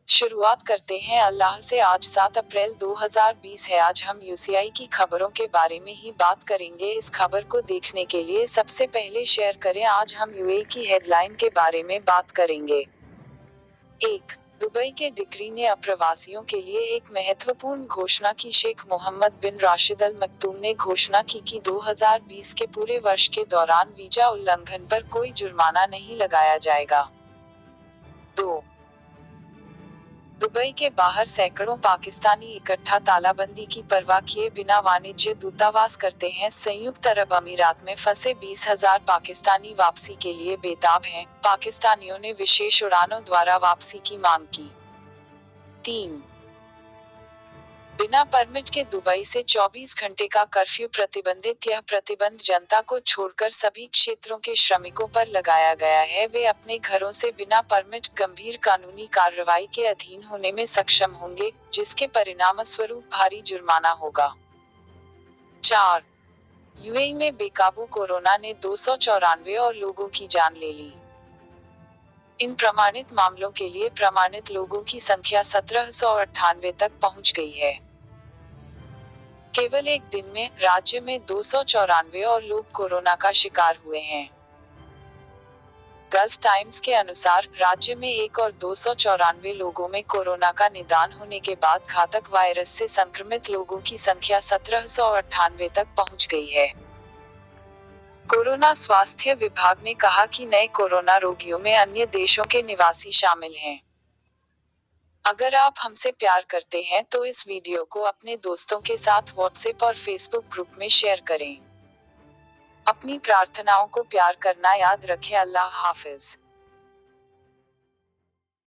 शुरुआत करते हैं अल्लाह से। आज 7 अप्रैल 2020 है। आज हम यूसीआई की खबरों के बारे में ही बात करेंगे। इस खबर को देखने के लिए सबसे पहले शेयर करें। आज हम यूएई की हेडलाइन के बारे में बात करेंगे। 1. दुबई के डिक्री ने अप्रवासियों के लिए एक महत्वपूर्ण घोषणा की। शेख मोहम्मद बिन राशिद अल मक्तूम ने घोषणा की कि 2020 के पूरे वर्ष के दौरान वीजा उल्लंघन पर कोई जुर्माना नहीं लगाया जाएगा। 2. दुबई के बाहर सैकड़ों पाकिस्तानी इकट्ठा तालाबंदी की परवाह किए बिना वाणिज्य दूतावास करते हैं। संयुक्त अरब अमीरात में फंसे 20,000 पाकिस्तानी वापसी के लिए बेताब हैं। पाकिस्तानियों ने विशेष उड़ानों द्वारा वापसी की मांग की। 3. बिना परमिट के दुबई से 24 घंटे का कर्फ्यू प्रतिबंधित। यह प्रतिबंध जनता को छोड़कर सभी क्षेत्रों के श्रमिकों पर लगाया गया है। वे अपने घरों से बिना परमिट गंभीर कानूनी कार्रवाई के अधीन होने में सक्षम होंगे, जिसके परिणामस्वरूप भारी जुर्माना होगा। 4. यूएई में बेकाबू कोरोना ने 294 और लोगों की जान ले ली। इन प्रमाणित मामलों के लिए प्रमाणित लोगों की संख्या 1798 तक पहुंच गई है। केवल एक दिन में राज्य में 294 और लोग कोरोना का शिकार हुए हैं। गल्फ टाइम्स के अनुसार राज्य में 1 और 294 लोगों में कोरोना का निदान होने के बाद घातक वायरस से संक्रमित लोगों की संख्या 1798 तक पहुंच गई है। कोरोना स्वास्थ्य विभाग ने कहा कि नए कोरोना रोगियों में अन्य देशों के निवासी शामिल हैं। अगर आप हमसे प्यार करते हैं तो इस वीडियो को अपने दोस्तों के साथ व्हाट्सएप और फेसबुक ग्रुप में शेयर करें। अपनी प्रार्थनाओं को प्यार करना याद रखें। अल्लाह हाफिज।